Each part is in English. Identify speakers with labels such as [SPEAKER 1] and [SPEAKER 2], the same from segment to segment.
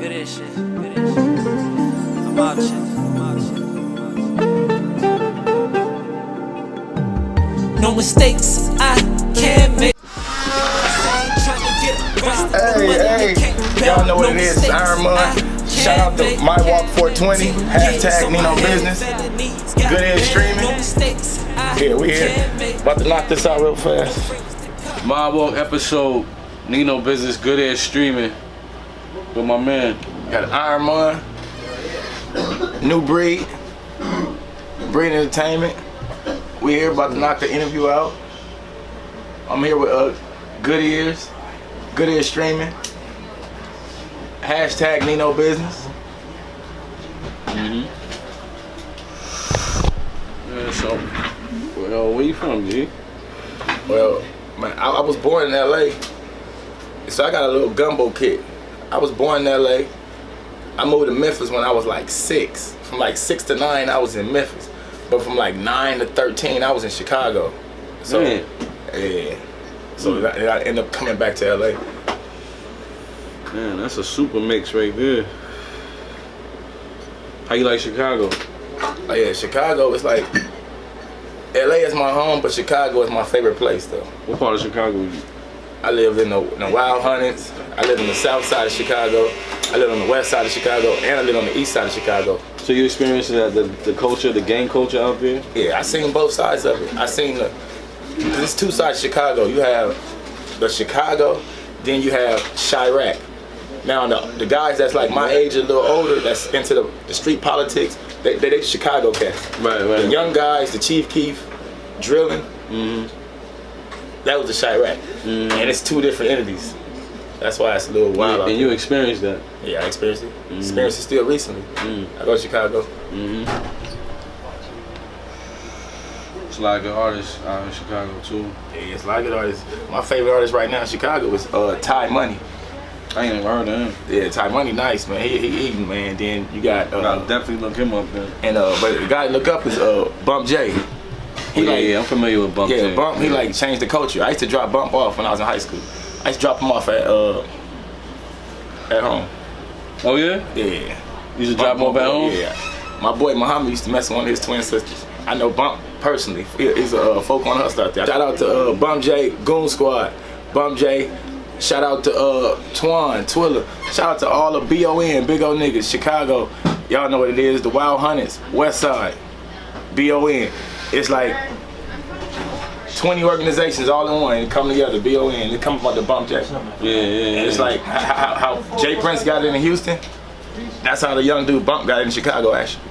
[SPEAKER 1] Goodears shit. I'm out shit. No mistakes, I can't make.
[SPEAKER 2] Hey, y'all know what it is. It's Iron Man. Shout out to My Walk 420. Hashtag Nino Business. Goodears streaming. Yeah, we here. About to knock this out real fast.
[SPEAKER 3] My Walk episode, Nino Business, Goodears streaming with my man.
[SPEAKER 2] Got Iron Man, New Breed Entertainment. We here about to knock the interview out. I'm here with Goodears streaming. Hashtag Nino Business.
[SPEAKER 3] Yeah, so, well, where you from, G?
[SPEAKER 2] Well, man, I was born in LA, so I got a little gumbo kit. I was born in LA. I moved to Memphis when I was like 6. From like 6 to 9, I was in Memphis. But from like 9 to 13, I was in Chicago. So, yeah. So I ended up coming back to LA.
[SPEAKER 3] Man, that's a super mix right there. How you like Chicago?
[SPEAKER 2] Oh yeah, Chicago is like, LA is my home, but Chicago is my favorite place though.
[SPEAKER 3] What part of Chicago you?
[SPEAKER 2] I live in the Wild Hundreds. I live on the south side of Chicago. I live on the west side of Chicago, and I live on the east side of Chicago.
[SPEAKER 3] So you experiencing the culture, the gang culture out there?
[SPEAKER 2] Yeah, I seen both sides of it. I seen cause it's two sides of Chicago. You have the Chicago, then you have Chirac. Now the guys that's like my age, a little older, that's into the street politics, they Chicago cats.
[SPEAKER 3] Right.
[SPEAKER 2] The young guys, the Chief Keef, drilling. That was the Chirac, and it's two different entities. That's why it's a little wild.
[SPEAKER 3] And you experienced that?
[SPEAKER 2] Yeah, I experienced it. Experienced it still recently. I go to Chicago.
[SPEAKER 3] It's a lot of good artists out in Chicago too.
[SPEAKER 2] Yeah, it's a lot of good artists. My favorite artist right now in Chicago is Ty Money.
[SPEAKER 3] I ain't never heard of him.
[SPEAKER 2] Yeah, Ty Money, nice man. He eating, man. Then you got.
[SPEAKER 3] I'll definitely look him up then.
[SPEAKER 2] And but the guy to look up is Bump J.
[SPEAKER 3] Yeah, I'm familiar with Bump J.
[SPEAKER 2] Yeah, Bump. He like changed the culture. I used to drop Bump off when I was in high school. I used to drop him off at home.
[SPEAKER 3] Oh yeah?
[SPEAKER 2] Yeah.
[SPEAKER 3] You used to drop him off at home?
[SPEAKER 2] Yeah. My boy Muhammad used to mess with one of his twin sisters. I know Bump personally. He's a folk on hustle out there. Shout out to Bump J, Goon Squad, Bump J. Shout out to Twan, Twiller. Shout out to all the BON, big old niggas, Chicago. Y'all know what it is, the Wild Hundreds, West Side, BON. It's like 20 organizations all in one, come together, BON. It comes about the Bump J.
[SPEAKER 3] Yeah.
[SPEAKER 2] It's like how Jay Prince got it in Houston. That's how the young dude Bump got it in Chicago, actually.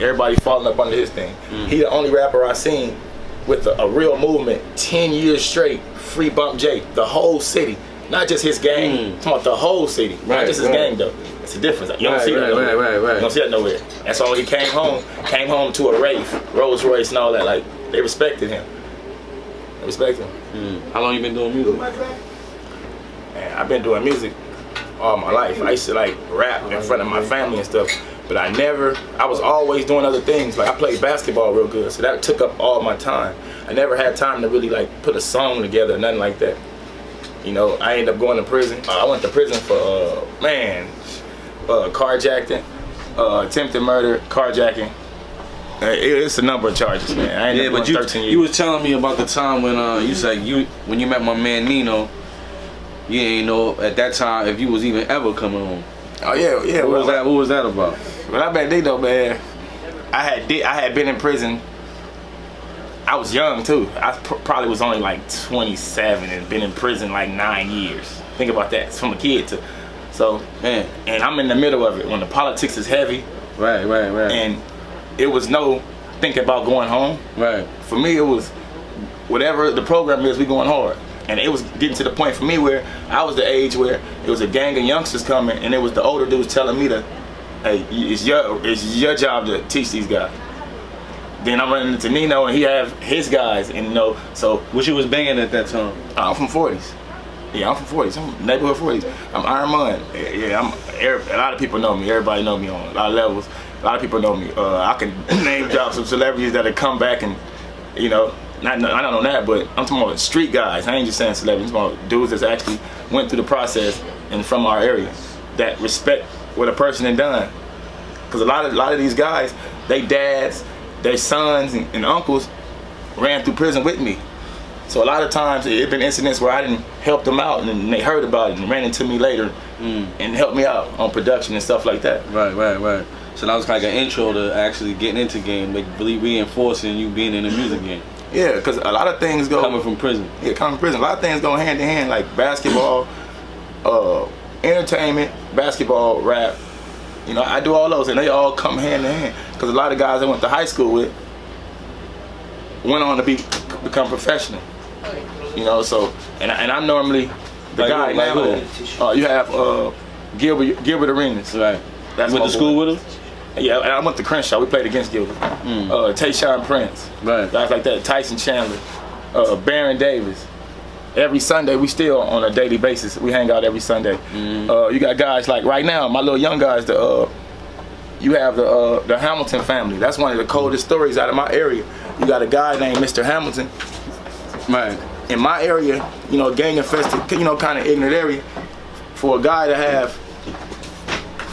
[SPEAKER 2] Everybody falling up under his thing. He the only rapper I seen with a real movement, 10 years straight, free Bump J, the whole city. Not just his gang, talking about the whole city. Not just his gang though. It's a difference. You don't see that nowhere. You don't see that nowhere. That's why he came home to a rave, Rolls Royce and all that. Like, they respected him. They respect him.
[SPEAKER 3] How long you been doing music?
[SPEAKER 2] Man, I've been doing music all my life. I used to like rap in front of my family and stuff, but I was always doing other things. Like I played basketball real good, so that took up all my time. I never had time to really like put a song together or nothing like that. You know, I ended up going to prison. I went to prison for, carjacking, attempted murder, carjacking. It's a number of charges, man. I ended up going 13 years.
[SPEAKER 3] You was telling me about the time when you said when you met my man Nino, you ain't know at that time if you was even ever coming home.
[SPEAKER 2] Oh yeah.
[SPEAKER 3] What was that about?
[SPEAKER 2] When I met Nino, man, I had been in prison. I was young too. I probably was only like 27 and been in prison like 9 years. Think about that. It's from a kid to, so man. And I'm in the middle of it when the politics is heavy.
[SPEAKER 3] Right.
[SPEAKER 2] And it was no thinking about going home.
[SPEAKER 3] Right.
[SPEAKER 2] For me, it was whatever the program is, we going hard. And it was getting to the point for me where I was the age where it was a gang of youngsters coming, and it was the older dudes telling me to, hey, it's your job to teach these guys. Then I'm running into Nino, and he have his guys, and so.
[SPEAKER 3] What you was banging at that time?
[SPEAKER 2] I'm from 40s. Yeah, I'm from 40s. I'm neighborhood 40s. I'm Iron Man. Yeah, a lot of people know me. Everybody know me on a lot of levels. A lot of people know me. I can name drop some celebrities that have come back and, not on that, but I'm talking about street guys. I ain't just saying celebrities. I'm talking about dudes that actually went through the process and from our area that respect what a person had done. Because a lot of these guys, they dads, their sons and uncles ran through prison with me. So a lot of times it been incidents where I didn't help them out, and then they heard about it and ran into me later and helped me out on production and stuff like that.
[SPEAKER 3] Right. So that was like an intro to actually getting into game, like reinforcing you being in the music game.
[SPEAKER 2] Yeah, because a lot of things go
[SPEAKER 3] coming from prison.
[SPEAKER 2] Yeah, coming from prison. A lot of things go hand in hand, like basketball, entertainment, basketball, rap. You know, I do all those, and they all come hand in hand. Because a lot of guys I went to high school with went on to become professional. You know, so and I'm normally the guy now. You have Gilbert Arenas.
[SPEAKER 3] Right.
[SPEAKER 2] That's
[SPEAKER 3] went to school with him.
[SPEAKER 2] Yeah, and I went to Crenshaw. We played against Gilbert. Tayshaun Prince.
[SPEAKER 3] Right.
[SPEAKER 2] Guys like that. Tyson Chandler. Baron Davis. Every Sunday, we still on a daily basis. We hang out every Sunday. You got guys like right now, my little young guys. You have the Hamilton family. That's one of the coldest stories out of my area. You got a guy named Mr. Hamilton.
[SPEAKER 3] Right.
[SPEAKER 2] In my area, you know, gang infested, you know, kind of ignorant area. For a guy to have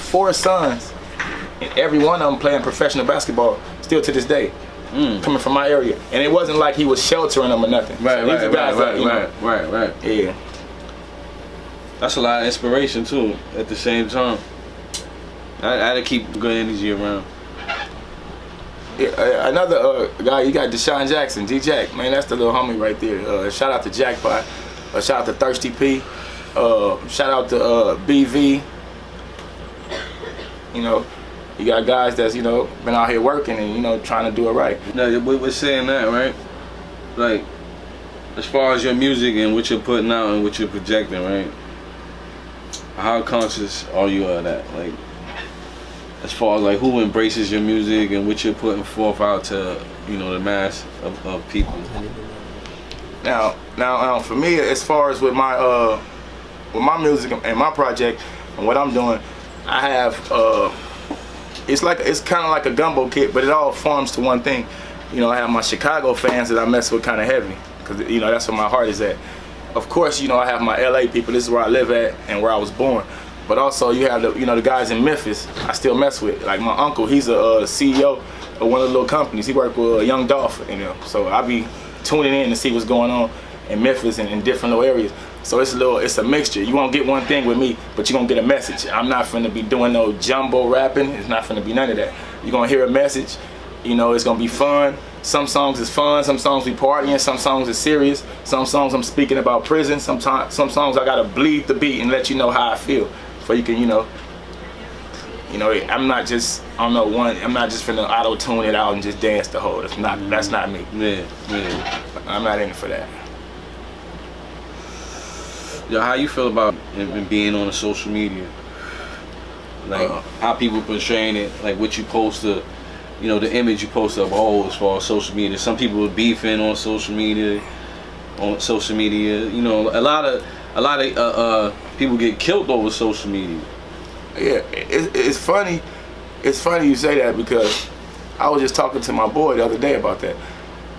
[SPEAKER 2] 4 sons, and every one of them playing professional basketball, still to this day, coming from my area. And it wasn't like he was sheltering them or nothing.
[SPEAKER 3] Right.
[SPEAKER 2] Yeah.
[SPEAKER 3] That's a lot of inspiration too. At the same time, I had to keep good energy around.
[SPEAKER 2] Yeah, another guy, you got Deshaun Jackson, D-Jack. Man, that's the little homie right there. Shout out to Jackpot. Shout out to Thirsty P. Shout out to BV. You know, you got guys that's, you know, been out here working and, you know, trying to do it right.
[SPEAKER 3] No, we're saying that, right? Like, as far as your music and what you're putting out and what you're projecting, right? How conscious are you of that? Like, as far as like who embraces your music and what you're putting forth out to, you know, the mass of people.
[SPEAKER 2] Now, for me, as far as with my music and my project and what I'm doing, I have it's kind of like a gumbo kit, but it all forms to one thing. You know, I have my Chicago fans that I mess with kind of heavy, because you know that's where my heart is at. Of course, you know, I have my LA people. This is where I live at and where I was born. But also you have the guys in Memphis I still mess with. Like my uncle, he's a CEO of one of the little companies. He worked with Young Dolph, you know. So I be tuning in to see what's going on in Memphis and in different little areas. So it's a mixture. You won't get one thing with me, but you're gonna get a message. I'm not finna be doing no jumbo rapping. It's not finna be none of that. You're gonna hear a message. You know, it's gonna be fun. Some songs is fun, some songs we partying, some songs is serious, some songs I'm speaking about prison, some songs I gotta bleed the beat and let you know how I feel. So you can, I'm not just, I'm not just finna auto-tune it out and just dance the whole. That's not me.
[SPEAKER 3] Yeah.
[SPEAKER 2] I'm not in it for that.
[SPEAKER 3] Yo, how you feel about being on the social media? Like, how people portraying it, like what you post the image you post of whole as far as social media. Some people are beefing on social media. You know, a lot of people get killed over social media.
[SPEAKER 2] Yeah, it's funny. It's funny you say that, because I was just talking to my boy the other day about that.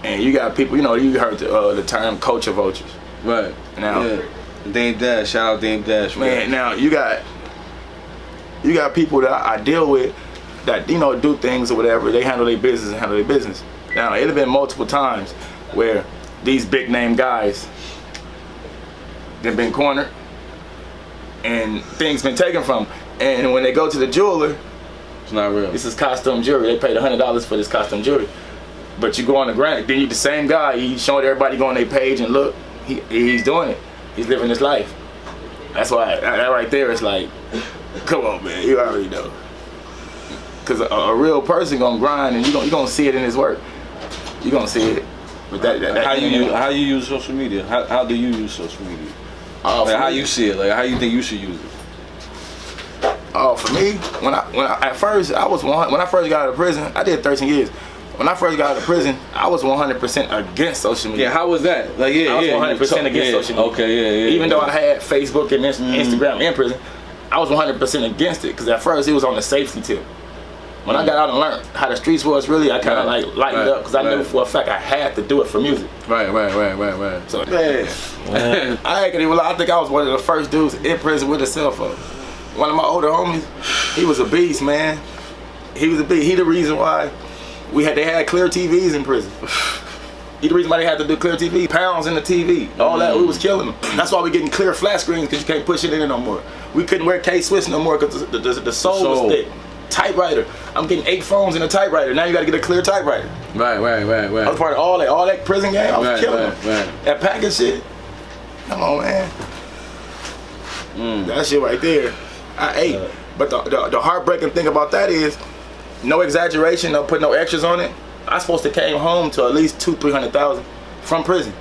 [SPEAKER 2] And you got people, you heard the term culture vultures.
[SPEAKER 3] Right.
[SPEAKER 2] Now,
[SPEAKER 3] yeah. Dame Dash, shout out Dame Dash.
[SPEAKER 2] Man, now you got people that I deal with that, do things or whatever. They handle their business. Now, it have been multiple times where these big name guys, they've been cornered and things been taken from them. And when they go to the jeweler,
[SPEAKER 3] it's not real.
[SPEAKER 2] This is costume jewelry. They paid $100 for this costume jewelry. But you go on the ground, then you the same guy. He's showing everybody go on their page and look. He's doing it. He's living his life. That's why that right there is like, come on, man. You already know. Because a real person gonna grind, and you gonna see it in his work. You gonna see it. But
[SPEAKER 3] how you use social media? How do you use social media? How you see it? Like, how you think you should use it?
[SPEAKER 2] For me, when I first got out of prison, I did 13 years. When I first got out of prison, I was 100% against social media.
[SPEAKER 3] Yeah, how was that? Like, I
[SPEAKER 2] was 100% against social media.
[SPEAKER 3] Okay,
[SPEAKER 2] Even though I had Facebook and Instagram in prison, I was 100% against it, because at first it was on the safety tip. When I got out and learned how the streets was really, I kind of lightened up, because I knew for a fact I had to do it for music.
[SPEAKER 3] Right.
[SPEAKER 2] So man, I think I was one of the first dudes in prison with a cell phone. one of my older homies, he was a beast, man. He was a beast. He the reason why they had clear TVs in prison. He the reason why they had to do clear TV, pounds in the TV, all that. We was killing them. That's why we getting clear flat screens, because you can't push it in no more. We couldn't wear K-Swiss no more because the sole was thick. Typewriter. I'm getting 8 phones in a typewriter. Now you got to get a clear typewriter.
[SPEAKER 3] Right.
[SPEAKER 2] I was part of all that prison game. I was killing them. That package shit. Come on, man. That shit right there. I ate. But the heartbreaking thing about that is, no exaggeration, no put no extras on it. I supposed to came home to at least $200,000-300,000 from prison.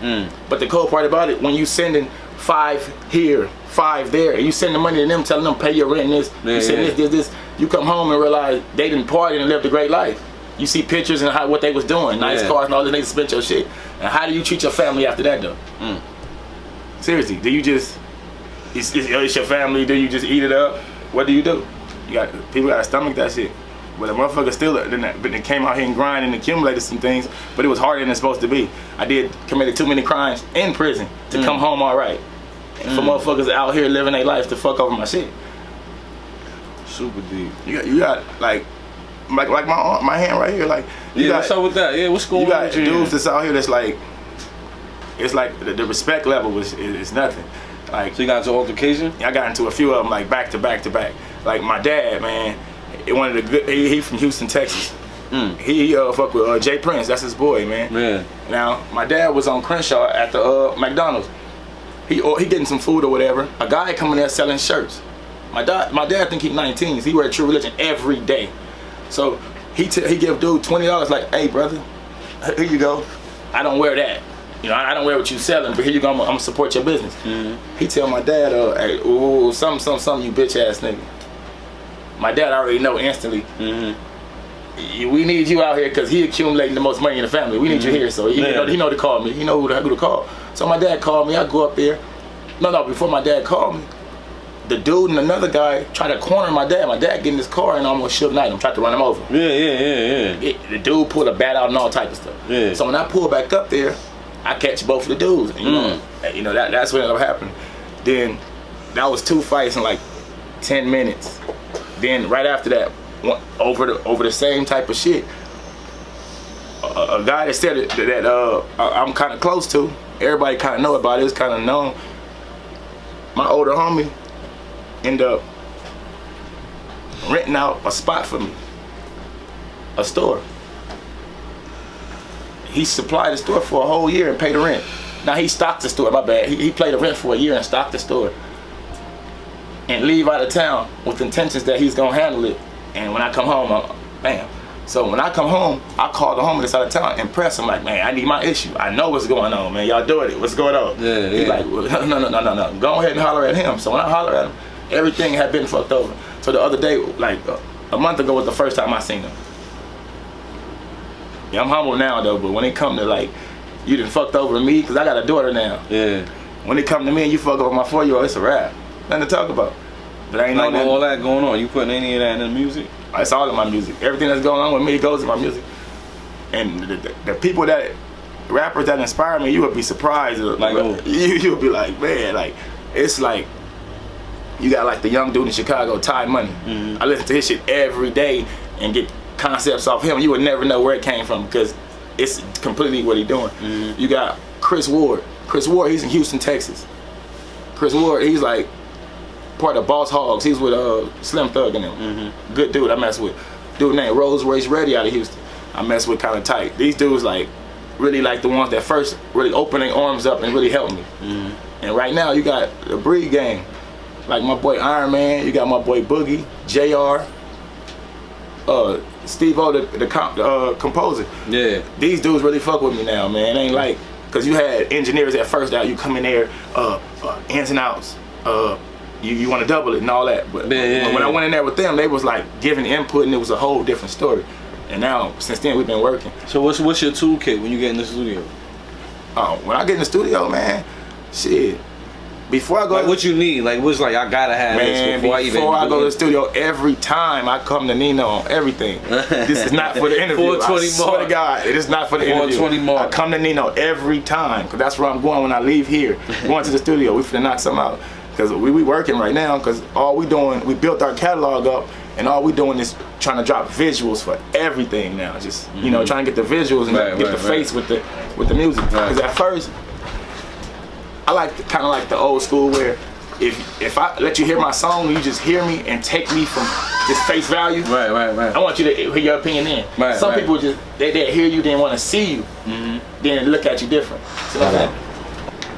[SPEAKER 2] But the cool part about it, when you sending 5 here, 5 there, and you send the money to them, telling them pay your rent, this, you send this, you come home and realize they didn't party and lived a great life. You see pictures and what they was doing, nice cars and all this, niggas spent your shit. And how do you treat your family after that though? Seriously, do you just, it's your family, do you just eat it up? What do? You got, people gotta stomach that shit. But a motherfucker still then came out here and grinded and accumulated some things, but it was harder than it's supposed to be. I committed too many crimes in prison to come home all right. And for motherfuckers out here living their life to fuck over my shit.
[SPEAKER 3] Super deep.
[SPEAKER 2] You got like my hand right here, like
[SPEAKER 3] what's up with that? Yeah, what's going on?
[SPEAKER 2] You got dudes that's out here that's like, it's like the respect level is nothing. Like,
[SPEAKER 3] so you got into altercation?
[SPEAKER 2] I got into a few of them like back to back to back. Like my dad, man. One of the good, he from Houston, Texas. He fuck with Jay Prince, that's his boy, man. Now my dad was on Crenshaw at the McDonald's. He getting some food or whatever. A guy coming there selling shirts. My dad think he 19s. He wear True Religion every day. So he give dude $20, like, hey brother, here you go. I don't wear that. You know, I don't wear what you selling, but here you go. I'm gonna support your business. He tell my dad, hey, ooh, something, you bitch ass nigga. My dad already know instantly. We need you out here because he accumulating the most money in the family. We need you here, so he know to call me. He know who to call. So my dad called me. I go up there. No, before my dad called me, the dude and another guy tried to corner my dad. My dad get in his car and almost shook night him, tried to run him over. The dude pulled a bat out and all type of stuff. So when I pull back up there, I catch both of the dudes. And, you know that's what ended up happening. Then that was 2 fights in like 10 minutes. Then right after that, over the same type of shit, a guy that said that I'm kind of close to, everybody kind of know about it, it's kind of known. My older homie ended up renting out a spot for me, a store. He supplied the store for a whole year and paid the rent. Now he stocked the store, my bad. He paid the rent for a year and stocked the store. And leave out of town with intentions that he's gonna handle it. And when I come home, bam. So when I come home, I call the homie that's out of town and press him like, man, I need my issue. I know what's going on, man. Y'all doing it. What's going on? He's like, well, no. Go ahead and holler at him. So when I holler at him, everything had been fucked over. So the other day, like a month ago was the first time I seen him. Yeah, I'm humble now though, but when it come to like, you done fucked over me, cause I got a daughter now. When it come to me and you fuck over my 4-year-old, it's a wrap. Nothing to talk about. But I ain't
[SPEAKER 3] like
[SPEAKER 2] know
[SPEAKER 3] all that going on. You putting any of that in the music?
[SPEAKER 2] It's all in my music. Everything that's going on with me goes in my music. And the people rappers that inspire me, you would be surprised. Like you would be like, man, like it's like you got like the young dude in Chicago, Ty Money. I listen to his shit every day and get concepts off him. You would never know where it came from because it's completely what he's doing. You got Chris Ward. Chris Ward, he's in Houston, Texas. Chris Ward, he's like part of Boss Hogs. He's with Slim Thug and them. Good dude I mess with. Dude named Rolls Royce Reddy out of Houston. I mess with kind of tight. These dudes like really like the ones that first really open their arms up and really help me. And right now you got the Breed gang. Like my boy Iron Man, you got my boy Boogie, JR, Steve-O, the composer. These dudes really fuck with me now, man. It ain't like, cause you had engineers at first out, you come in there, ins and outs, you want to double it and all that. But when I went in there with them, they was like giving input and it was a whole different story. And now, since then, we've been working. So
[SPEAKER 3] what's your toolkit when you get in the studio?
[SPEAKER 2] When I get in the studio, man, shit. Before I go,
[SPEAKER 3] like what you need, like what's like I gotta have this before I
[SPEAKER 2] go to the studio. Every time I come to Nino on everything. This is not for the interview.
[SPEAKER 3] 420
[SPEAKER 2] I swear to God, it is not for the interview.
[SPEAKER 3] 420 mark.
[SPEAKER 2] I come to Nino every time because that's where I'm going when I leave here. Going to the studio, we finna knock something out. Because we working right now, because all we doing, we built our catalog up, and all we doing is trying to drop visuals for everything now. Just, you know, trying to get the visuals and get the face with the music. Because at first, I like kind of like the old school where if I let you hear my song, you just hear me and take me from just face value.
[SPEAKER 3] Right.
[SPEAKER 2] I want you to hear your opinion in. Some people just, they hear you, they want to see you, then look at you different. So,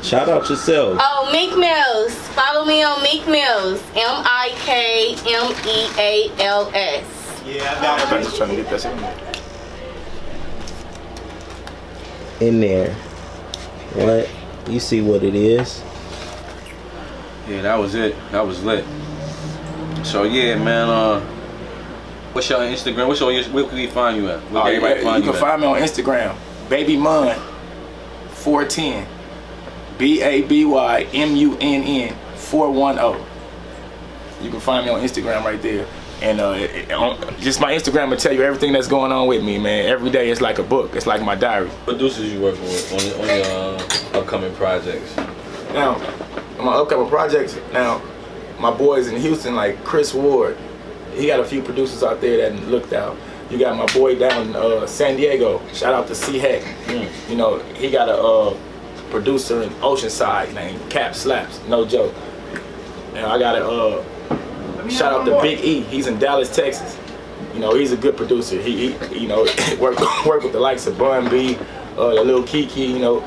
[SPEAKER 4] shout out yourself.
[SPEAKER 5] Oh, Meek Mills. Follow me on Meek Mills. MIKMEALS.
[SPEAKER 2] yeah, I got it. I'm just trying to get that shit
[SPEAKER 4] In there. What? You see what it is.
[SPEAKER 3] Yeah, that was it. That was lit. So yeah, man. What's your Instagram? Where can we find you at? Where can everybody find
[SPEAKER 2] you
[SPEAKER 3] at?
[SPEAKER 2] Find me on Instagram, BabyMunn 410, BabyMunn 410. You can find me on Instagram right there, and just my Instagram will tell you everything that's going on with me, man. Every day it's like a book. It's like my diary.
[SPEAKER 3] Producers you working with on your upcoming projects?
[SPEAKER 2] Now, on my upcoming projects, now my boys in Houston, like Chris Ward, he got a few producers out there that looked out. You got my boy down in San Diego. Shout out to C Heck. You know, he got a producer in Oceanside named Cap Slaps. No joke. And I got a shout out to Big E. He's in Dallas, Texas. You know, he's a good producer. He you know, work with the likes of Bun B, the Lil Kiki. You know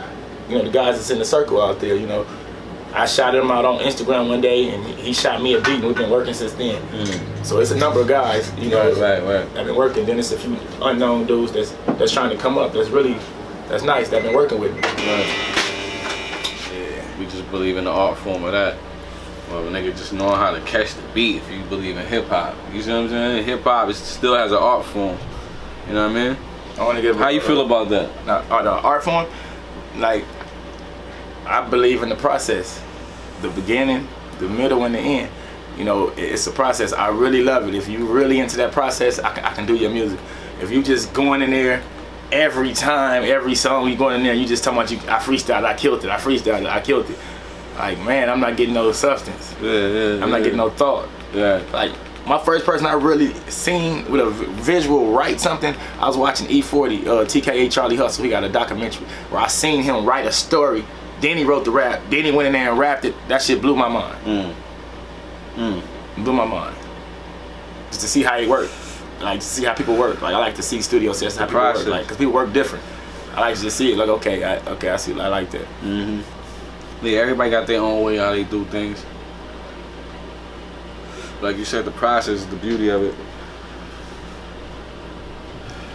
[SPEAKER 2] the guys that's in the circle out there. You know, I shot him out on Instagram one day, and he shot me a beat, and we've been working since then. So it's a number of guys, you know,
[SPEAKER 3] right.
[SPEAKER 2] that been working. Then it's a few unknown dudes that's trying to come up. That's nice. That been working with me.
[SPEAKER 3] Right. Yeah, we just believe in the art form of that. Well, a nigga just knowing how to catch the beat. If you believe in hip hop, you see what I'm saying? Hip hop still has an art form. You know what I mean?
[SPEAKER 2] I want to give.
[SPEAKER 3] How you feel about that?
[SPEAKER 2] The art form, like, I believe in the process, the beginning, the middle, and the end. You know, it's a process. I really love it. If you really into that process, I can do your music. If you just going in there every time, every song you going in there, you just talking about I freestyled, I killed it. I freestyled, I killed it. Like, man, I'm not getting no substance. I'm not getting no thought. Like, my first person I really seen with a visual write something, I was watching E40, TKA Charlie Hustle. He got a documentary where I seen him write a story. Then he wrote the rap. Then he went in there and rapped it. That shit blew my mind. Blew my mind. Just to see how he worked. Like, to see how people work. Like, I like to see studio sets, how people work. Like, because people work different. I like to just see it. Like, okay, I see. I like that.
[SPEAKER 3] Yeah, everybody got their own way how they do things. Like you said, the process is the beauty of it.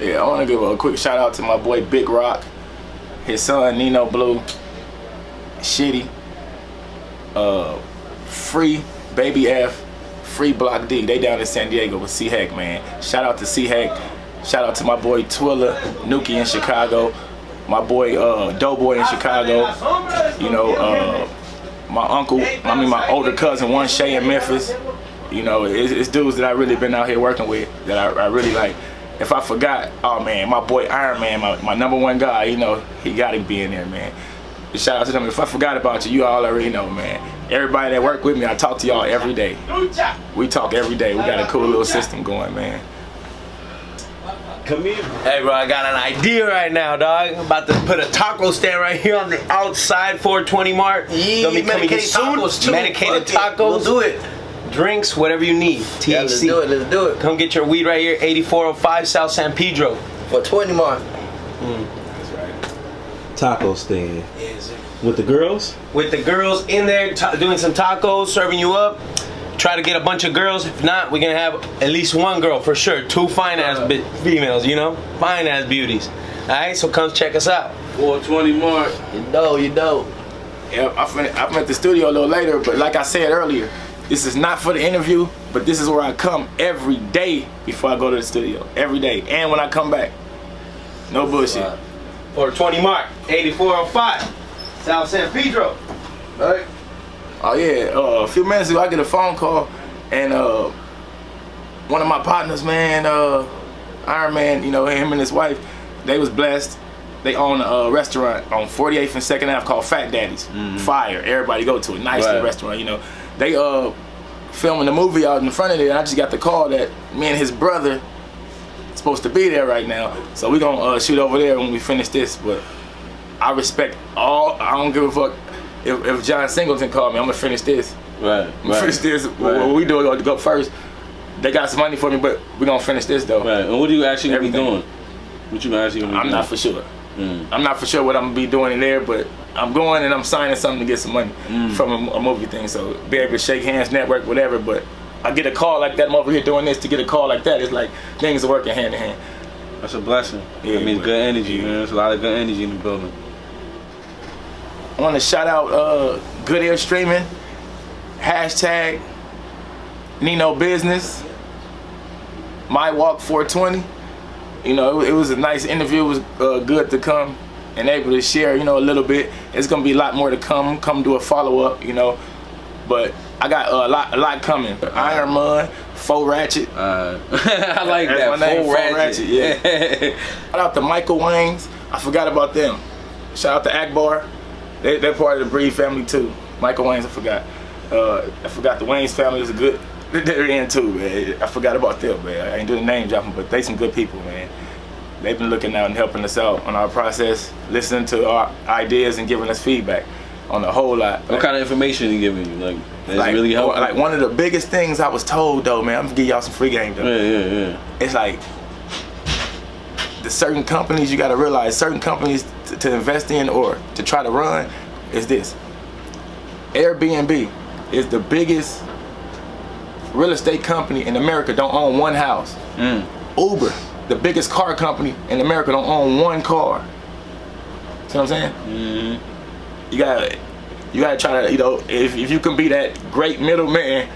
[SPEAKER 2] Yeah, I want to give a quick shout out to my boy Big Rock, his son Nino Blue, Shitty, Free Baby F, Free Block D. They down in San Diego with C Heck, man. Shout out to C Heck. Shout out to my boy Twilla, Nuki in Chicago. My boy Doughboy in Chicago. You know, my uncle, my older cousin, One Shay in Memphis. You know, it's dudes that I really been out here working with that I really like. If I forgot, oh man, my boy Iron Man, my number one guy, you know, he gotta be in there, man. Shout out to them. If I forgot about you, you all already know, man. Everybody that work with me, I talk to y'all every day. We talk every day. We got a cool little system going, man.
[SPEAKER 4] Come here.
[SPEAKER 6] Hey bro, I got an idea right now, dog. I'm about to put a taco stand right here on the outside 420 mark.
[SPEAKER 4] Yeah,
[SPEAKER 6] medicated tacos too. Medicated tacos.
[SPEAKER 4] We'll do it.
[SPEAKER 6] Drinks, whatever you need. THC.
[SPEAKER 4] Yeah, let's do it. Let's do it.
[SPEAKER 6] Come get your weed right here, 8405 South San Pedro.
[SPEAKER 4] For 20 mark.
[SPEAKER 2] That's right.
[SPEAKER 4] Taco stand. With the girls?
[SPEAKER 6] With the girls in there doing some tacos, serving you up. Try to get a bunch of girls. If not, we're gonna have at least one girl for sure. 2 fine ass females, you know? Fine ass beauties. Alright, so come check us out.
[SPEAKER 3] 420 mark.
[SPEAKER 4] You know.
[SPEAKER 2] Yeah, I'm at the studio a little later, but like I said earlier, this is not for the interview, but this is where I come every day before I go to the studio. Every day. And when I come back. No bullshit.
[SPEAKER 6] 420 mark, 8405 South San Pedro.
[SPEAKER 4] Alright.
[SPEAKER 2] Oh yeah, a few minutes ago I get a phone call, and one of my partners, man, Iron Man, you know, him and his wife, they was blessed. They own a restaurant on 48th and 2nd Ave called Fat Daddy's. Fire, everybody go to it. Nice little restaurant, you know. they filming the movie out in front of it, and I just got the call that me and his brother supposed to be there right now. So we gonna shoot over there when we finish this. But I respect all. I don't give a fuck if John Singleton called me. I'm gonna finish this.
[SPEAKER 3] Right.
[SPEAKER 2] Finish this. What we do is go first. They got some money for me, but we gonna finish this though.
[SPEAKER 3] Right. And what are you actually gonna be doing? What you actually gonna be doing?
[SPEAKER 2] I'm not for sure. I'm not for sure what I'm gonna be doing in there, but I'm going and I'm signing something to get some money from a movie thing. So be able to shake hands, network, whatever. But I get a call like that. I'm over here doing this to get a call like that. It's like things are working hand in hand.
[SPEAKER 3] That's a blessing.
[SPEAKER 2] Yeah,
[SPEAKER 3] I mean, good energy, man. There's a lot of good energy in the building.
[SPEAKER 2] I want to shout out Goodears Streaming, hashtag Nino Business, My Walk 420. You know, it was a nice interview. It was good to come and able to share, you know, a little bit. It's gonna be a lot more to come. Come do a follow up, you know. But I got a lot coming. Iron Man, Faux Ratchet.
[SPEAKER 3] I like that.
[SPEAKER 2] Faux Ratchet. Yeah. Shout out to Michael Waynes. I forgot about them. Shout out to Akbar. They're part of the Breed family too. Michael Waynes, I forgot. I forgot the Waynes family is a good. They're in too, man. I forgot about them, man. I ain't doing the name dropping, but they some good people, man. They've been looking out and helping us out on our process, listening to our ideas and giving us feedback on a whole lot.
[SPEAKER 3] What kind of information he giving you? Like really helping?
[SPEAKER 2] Like one of the biggest things I was told though, man, I'm gonna give y'all some free game though.
[SPEAKER 3] Yeah.
[SPEAKER 2] It's like the certain companies, you gotta realize certain companies to invest in or to try to run is this. Airbnb is the biggest real estate company in America, don't own one house. Uber, the biggest car company in America, don't own one car. See what I'm saying? You gotta try to, you know, if you can be that great middleman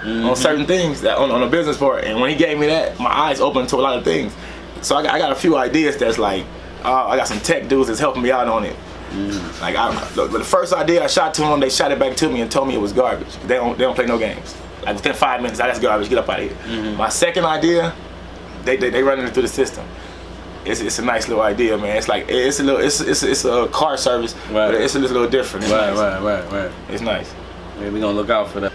[SPEAKER 2] on certain things, that on a business part. And when he gave me that, my eyes opened to a lot of things. So I got a few ideas that's like, I got some tech dudes that's helping me out on it. Like the first idea I shot to them, they shot it back to me and told me it was garbage. They don't play no games. Like within 5 minutes, that's garbage. Get up out of here. My second idea, they running it through the system. It's a nice little idea, man. It's like it's a car service, but it's a little different. It's nice.
[SPEAKER 3] Right.
[SPEAKER 2] It's nice.
[SPEAKER 3] Yeah, we gonna look out for that.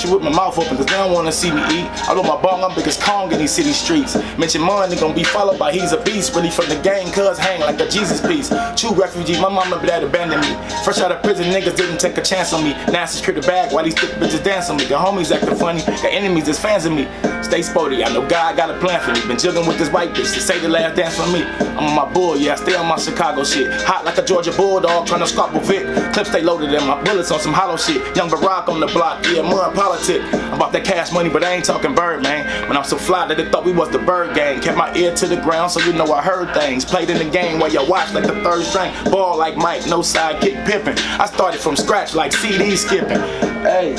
[SPEAKER 2] With my mouth open, cause they don't wanna see me eat. Although my bong, I'm big as Kong in these city streets. Mention money, gonna be followed by he's a beast. Really from the gang, cuz hang like a Jesus piece. True refugee, my mama that abandoned me. Fresh out of prison, niggas didn't take a chance on me. Now I secure the bag while these thick bitches dance on me. The homies acting funny, the enemies is fans of me. Stay sporty, I know God got a plan for me. Been juggling with this white bitch to say the last dance for me. I'm on my bull, yeah, I stay on my Chicago shit. Hot like a Georgia Bulldog, trying to scarple Vic. Clips stay loaded and my bullets on some hollow shit. Young Barack on the block, yeah, more in politics. I'm about that cash money, but I ain't talking bird, man. When I'm so fly that they thought we was the bird gang. Kept my ear to the ground, so you know I heard things. Played in the game while you watch like the third string. Ball like Mike, no sidekick pimping. I started from scratch like CD skipping. Hey.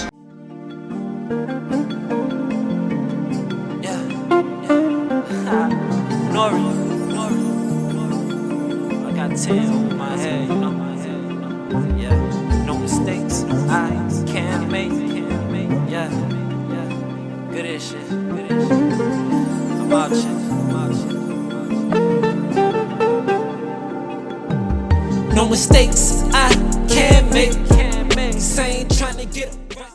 [SPEAKER 1] Nori. I got 10 over my head, you know. Yeah. No mistakes, no I can't make. Yeah. Good shit. I'm out shit. No mistakes, I can't make. Same trying to get